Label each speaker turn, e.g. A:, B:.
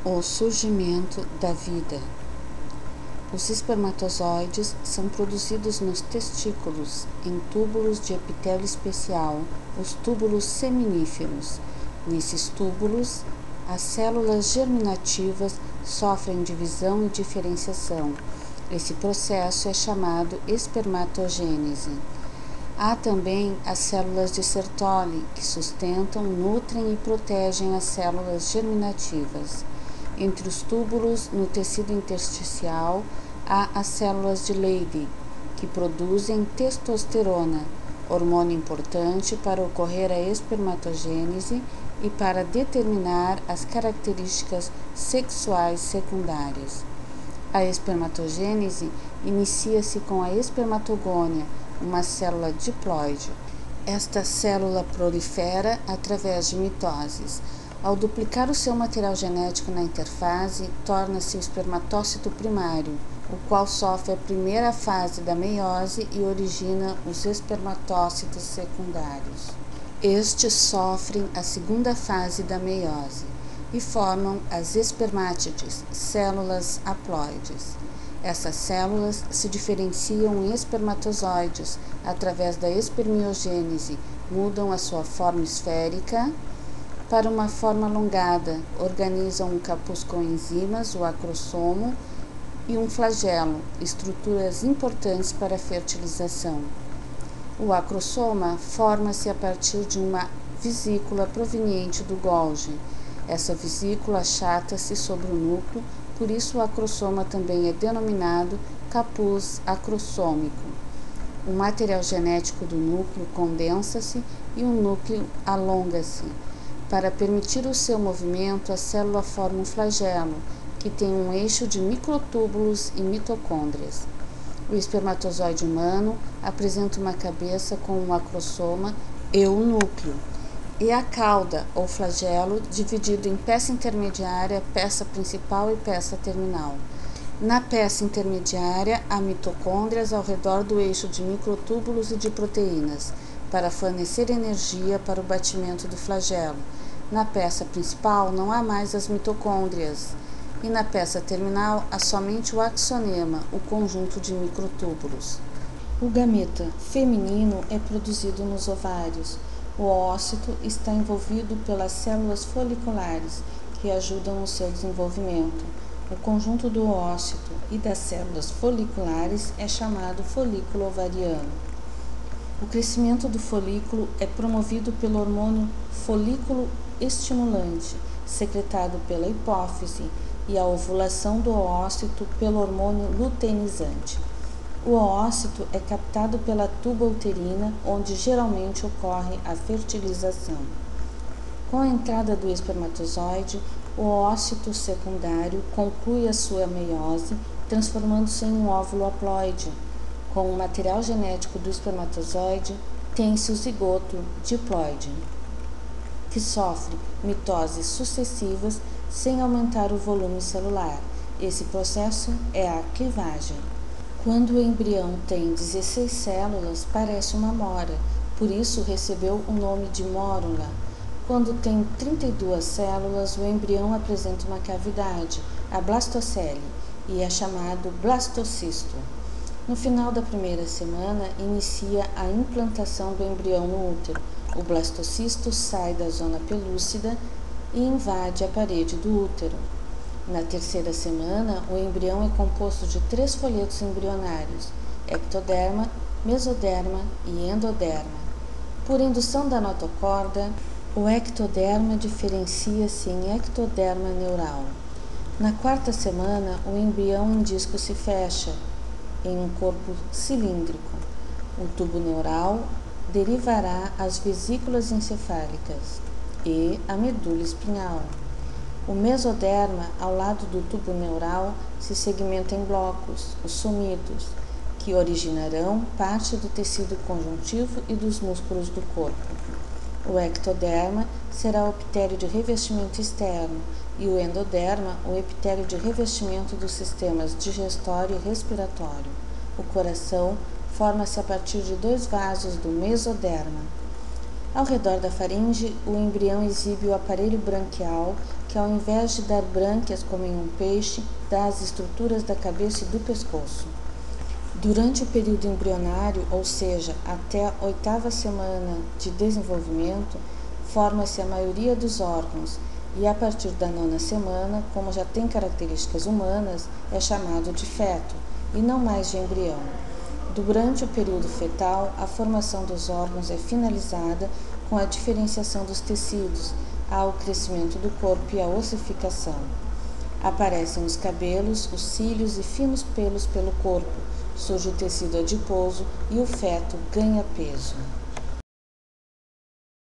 A: O surgimento da vida. Os espermatozoides são produzidos nos testículos, em túbulos de epitélio especial, os túbulos seminíferos. Nesses túbulos, as células germinativas sofrem divisão e diferenciação. Esse processo é chamado espermatogênese. Há também as células de Sertoli, que sustentam, nutrem e protegem as células germinativas. Entre os túbulos, no tecido intersticial, há as células de Leydig, que produzem testosterona, hormônio importante para ocorrer a espermatogênese e para determinar as características sexuais secundárias. A espermatogênese inicia-se com a espermatogônia, uma célula diploide. Esta célula prolifera através de mitoses. Ao duplicar o seu material genético na interfase, torna-se o espermatócito primário, o qual sofre a primeira fase da meiose e origina os espermatócitos secundários. Estes sofrem a segunda fase da meiose e formam as espermátides, células haploides. Essas células se diferenciam em espermatozoides através da espermiogênese, mudam a sua forma esférica para uma forma alongada, organizam um capuz com enzimas, o acrossomo, e um flagelo, estruturas importantes para a fertilização. O acrossoma forma-se a partir de uma vesícula proveniente do Golgi. Essa vesícula achata-se sobre o núcleo, por isso o acrossoma também é denominado capuz acrossômico. O material genético do núcleo condensa-se e o núcleo alonga-se. Para permitir o seu movimento, a célula forma um flagelo, que tem um eixo de microtúbulos e mitocôndrias. O espermatozoide humano apresenta uma cabeça com um acrossoma e o núcleo, e a cauda, ou flagelo, dividido em peça intermediária, peça principal e peça terminal. Na peça intermediária, há mitocôndrias ao redor do eixo de microtúbulos e de proteínas, para fornecer energia para o batimento do flagelo. Na peça principal, não há mais as mitocôndrias, e na peça terminal, há somente o axonema, o conjunto de microtúbulos. O gameta feminino é produzido nos ovários. O ócito está envolvido pelas células foliculares, que ajudam no seu desenvolvimento. O conjunto do ócito e das células foliculares é chamado folículo ovariano. O crescimento do folículo é promovido pelo hormônio folículo estimulante, secretado pela hipófise, e a ovulação do ócito pelo hormônio luteinizante. O ócito é captado pela tuba uterina, onde geralmente ocorre a fertilização. Com a entrada do espermatozoide, o ócito secundário conclui a sua meiose, transformando-se em um óvulo haploide. Com o material genético do espermatozoide, tem-se o zigoto diploide, que sofre mitoses sucessivas sem aumentar o volume celular. Esse processo é a clivagem. Quando o embrião tem 16 células, parece uma mora, por isso recebeu o nome de mórula. Quando tem 32 células, o embrião apresenta uma cavidade, a blastocele, e é chamado blastocisto. No final da primeira semana, inicia a implantação do embrião no útero. O blastocisto sai da zona pelúcida e invade a parede do útero. Na terceira semana, o embrião é composto de 3 folhetos embrionários, ectoderma, mesoderma e endoderma. Por indução da notocorda, o ectoderma diferencia-se em ectoderma neural. Na quarta semana, o embrião em disco se fecha em um corpo cilíndrico. O tubo neural derivará as vesículas encefálicas e a medula espinhal. O mesoderma, ao lado do tubo neural, se segmenta em blocos, os somitos, que originarão parte do tecido conjuntivo e dos músculos do corpo. O ectoderma será o epitélio de revestimento externo e o endoderma o epitélio de revestimento dos sistemas digestório e respiratório. O coração forma-se a partir de 2 vasos do mesoderma. Ao redor da faringe, o embrião exibe o aparelho branquial, que ao invés de dar brânquias como em um peixe, dá as estruturas da cabeça e do pescoço. Durante o período embrionário, ou seja, até a 8ª semana de desenvolvimento, forma-se a maioria dos órgãos e a partir da 9ª semana, como já tem características humanas, é chamado de feto e não mais de embrião. Durante o período fetal, a formação dos órgãos é finalizada com a diferenciação dos tecidos, há o crescimento do corpo e a ossificação. Aparecem os cabelos, os cílios e finos pelos pelo corpo, surge o tecido adiposo e o feto ganha peso.